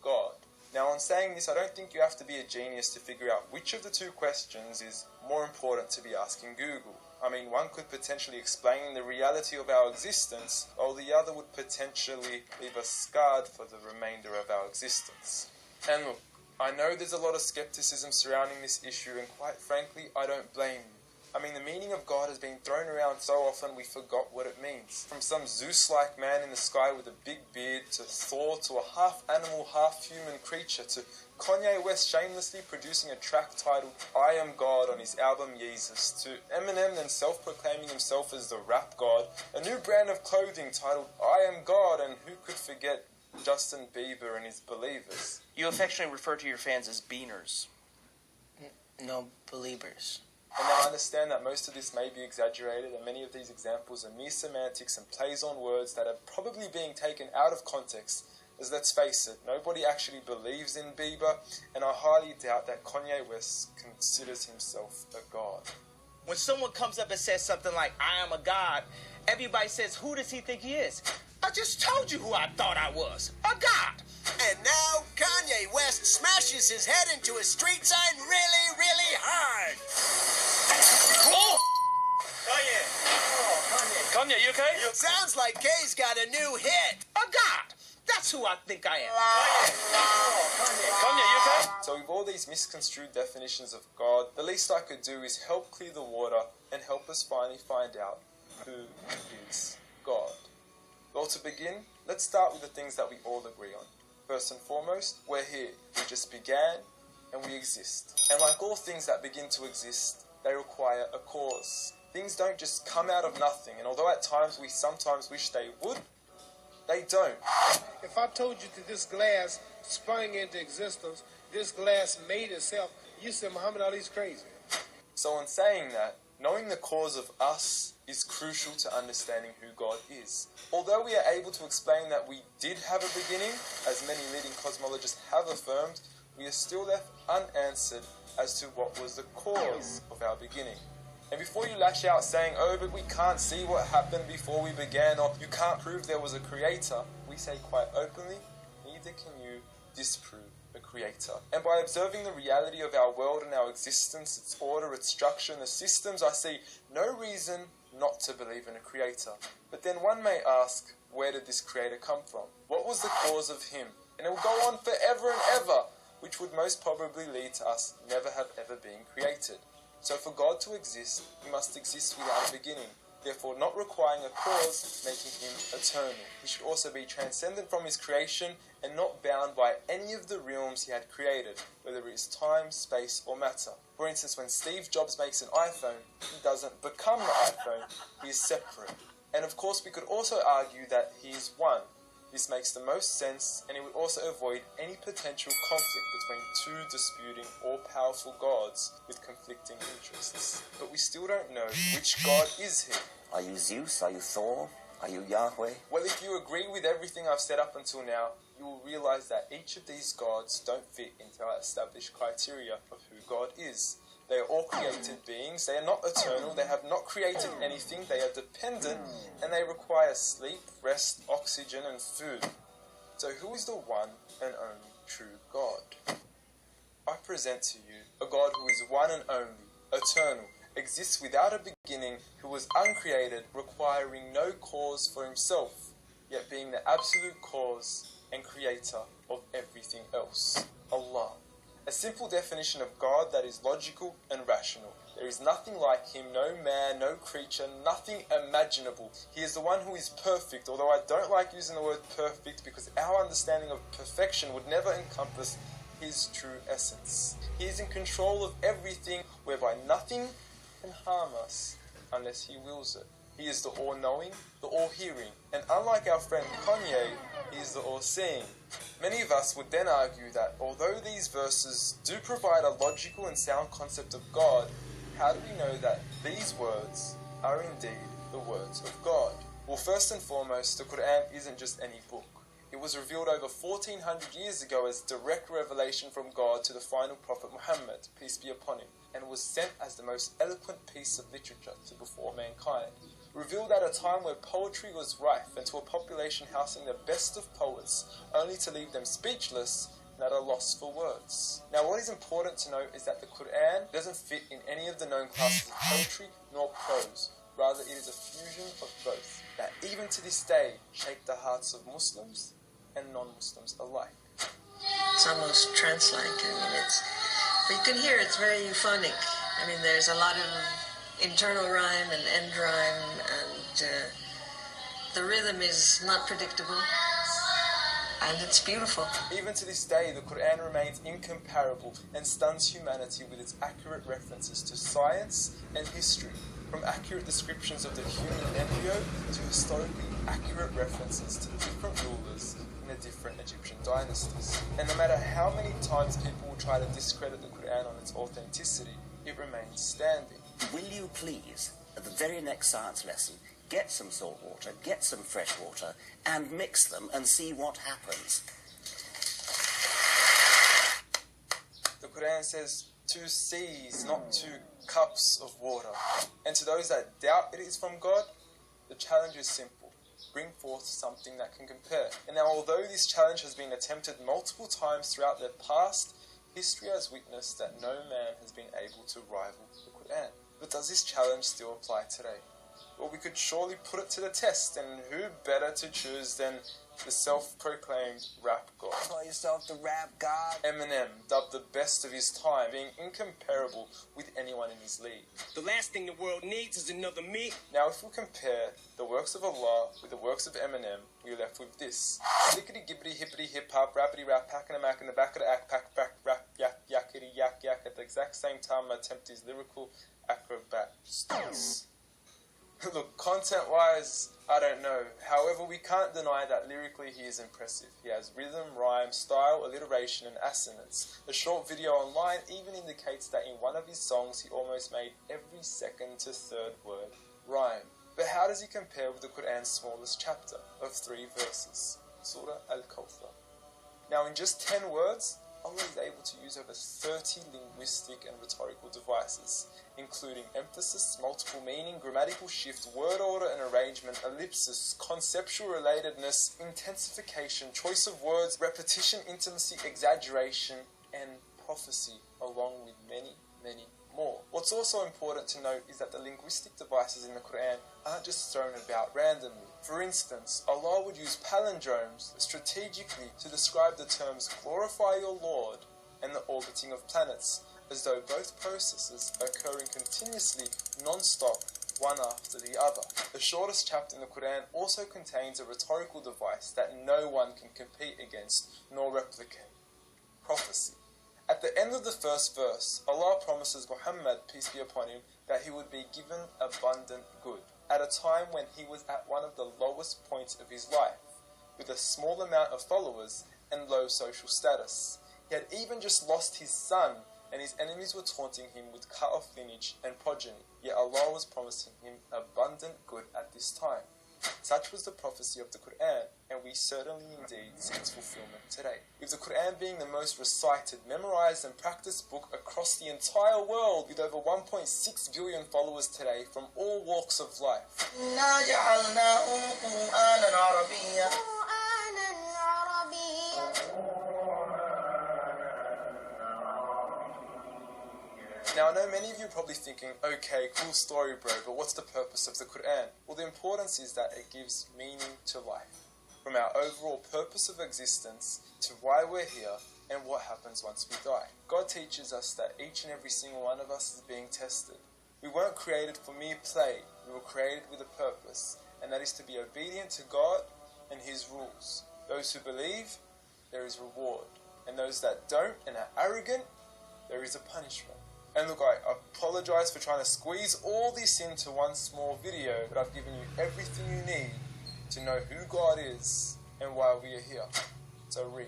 God. Now, on saying this, I don't think you have to be a genius to figure out which of the two questions is more important to be asking Google. I mean, one could potentially explain the reality of our existence, while the other would potentially leave us scarred for the remainder of our existence. And look, I know there's a lot of skepticism surrounding this issue, and quite frankly, I don't blame you. I mean, the meaning of God has been thrown around so often we forgot what it means. From some Zeus-like man in the sky with a big beard, to Thor, to a half-animal, half-human creature, to Kanye West shamelessly producing a track titled I Am God on his album Yeezus, to Eminem then self-proclaiming himself as the rap god, a new brand of clothing titled I Am God, and who could forget Justin Bieber and his Believers. You affectionately refer to your fans as beaners. No believers. And now I understand that most of this may be exaggerated, and many of these examples are mere semantics and plays on words that are probably being taken out of context, as let's face it, nobody actually believes in Bieber, and I highly doubt that Kanye West considers himself a god. When someone comes up and says something like, I am a god, everybody says, who does he think he is? I just told you who I thought I was, a god. And now Kanye West smashes his head into a street sign really, really hard. Oh! Kanye. Oh, Kanye. Kanye, you okay? Sounds like Kay's got a new hit. A god. That's who I think I am. Kanye. Kanye, you okay? So with all these misconstrued definitions of God, the least I could do is help clear the water and help us finally find out who is God. Well, to begin, let's start with the things that we all agree on. First and foremost, we're here. We just began and we exist. And like all things that begin to exist, they require a cause. Things don't just come out of nothing, and although at times we sometimes wish they would, they don't. If I told you that this glass sprung into existence, this glass made itself, you said Muhammad Ali's crazy. So in saying that, knowing the cause of us is crucial to understanding who God is. Although we are able to explain that we did have a beginning, as many leading cosmologists have affirmed, we are still left unanswered as to what was the cause of our beginning. And before you lash out saying, oh, but we can't see what happened before we began, or you can't prove there was a creator, we say quite openly, neither can you disprove a creator. And by observing the reality of our world and our existence, its order, its structure, and the systems, I see no reason not to believe in a creator. But then one may ask, where did this creator come from? What was the cause of him? And it will go on forever and ever, which would most probably lead to us never have ever been created. So for God to exist, he must exist without a beginning, therefore not requiring a cause, making him eternal. He should also be transcendent from his creation and not bound by any of the realms he had created, whether it is time, space, or matter. For instance, when Steve Jobs makes an iPhone, he doesn't become the iPhone, he is separate. And of course, we could also argue that he is one. This makes the most sense, and it would also avoid any potential conflict between two disputing all-powerful gods with conflicting interests. But we still don't know which god is he. Are you Zeus? Are you Thor? Are you Yahweh? Well, if you agree with everything I've said up until now, you will realize that each of these gods don't fit into our established criteria of who God is. They are all created beings, they are not eternal, they have not created anything, they are dependent, and they require sleep, rest, oxygen, and food. So who is the one and only true God? I present to you a God who is one and only, eternal, exists without a beginning, who was uncreated, requiring no cause for himself, yet being the absolute cause and creator of everything else. Allah. A simple definition of God that is logical and rational. There is nothing like him, no man, no creature, nothing imaginable. He is the one who is perfect, although I don't like using the word perfect because our understanding of perfection would never encompass his true essence. He is in control of everything, whereby nothing can harm us unless he wills it. He is the all-knowing, the all-hearing, and unlike our friend Kanye, he is the all-seeing. Many of us would then argue that although these verses do provide a logical and sound concept of God, how do we know that these words are indeed the words of God? Well, first and foremost, the Quran isn't just any book. It was revealed over 1400 years ago as direct revelation from God to the final prophet Muhammad, peace be upon him, and was sent as the most eloquent piece of literature to before mankind. revealed at a time where poetry was rife and to a population housing the best of poets, only to leave them speechless and at a loss for words. Now, what is important to note is that the Quran doesn't fit in any of the known classes of poetry nor prose. Rather, it is a fusion of both that even to this day shape the hearts of Muslims and non-Muslims alike. It's almost trance-like. But you can hear it's very euphonic. There's a lot of internal rhyme and end rhyme, and the rhythm is not predictable, and it's beautiful. Even to this day, the Quran remains incomparable and stuns humanity with its accurate references to science and history, from accurate descriptions of the human embryo to historically accurate references to different rulers in the different Egyptian dynasties. And no matter how many times people will try to discredit the Quran on its authenticity, it remains standing. Will you please, at the very next science lesson, get some salt water, get some fresh water, and mix them and see what happens? The Quran says 2 seas, not 2 cups of water. And to those that doubt it is from God, the challenge is simple. Bring forth something that can compare. And now, although this challenge has been attempted multiple times throughout the past, history has witnessed that no man has been able to rival the Quran. But does this challenge still apply today? Well, we could surely put it to the test, and who better to choose than the self-proclaimed rap god? Call yourself the rap god? Eminem, dubbed the best of his time, being incomparable with anyone in his league. The last thing the world needs is another me. Now, if we compare the works of Allah with the works of Eminem, we're left with this. Lickety gibbity hippity hip hop, rappity rap, pack and a mac in the back of the act, pack, rap, yak, yakety yak yak. At the exact same time, I attempt his lyrical acrobat stunts. Look, content-wise, I don't know. However, we can't deny that lyrically he is impressive. He has rhythm, rhyme, style, alliteration, and assonance. The short video online even indicates that in one of his songs he almost made every second to third word rhyme. But how does he compare with the Quran's smallest chapter of 3 verses, Surah Al-Kawthar? Now, in just 10 words, Allah is able to use over 30 linguistic and rhetorical devices, including emphasis, multiple meaning, grammatical shift, word order and arrangement, ellipsis, conceptual relatedness, intensification, choice of words, repetition, intimacy, exaggeration, and prophecy, along with many, many more. What's also important to note is that the linguistic devices in the Quran aren't just thrown about randomly. For instance, Allah would use palindromes strategically to describe the terms glorify your Lord and the orbiting of planets, as though both processes are occurring continuously, non-stop, one after the other. The shortest chapter in the Quran also contains a rhetorical device that no one can compete against nor replicate: prophecy. At the end of the first verse, Allah promises Muhammad, peace be upon him, that he would be given abundant good, at a time when he was at one of the lowest points of his life, with a small amount of followers and low social status. He had even just lost his son, and his enemies were taunting him with cut-off lineage and progeny, yet Allah was promising him abundant good at this time. Such was the prophecy of the Quran, and we certainly indeed see its fulfillment today. With the Quran being the most recited, memorized and practiced book across the entire world, with over 1.6 billion followers today from all walks of life. Now, I know many of you are probably thinking, okay, cool story, bro, but what's the purpose of the Quran? Well, the importance is that it gives meaning to life, from our overall purpose of existence to why we're here and what happens once we die. God teaches us that each and every single one of us is being tested. We weren't created for mere play, we were created with a purpose, and that is to be obedient to God and His rules. Those who believe, there is reward, and those that don't and are arrogant, there is a punishment. And look, I apologize for trying to squeeze all this into one small video, but I've given you everything you need to know who God is and why we are here. So read.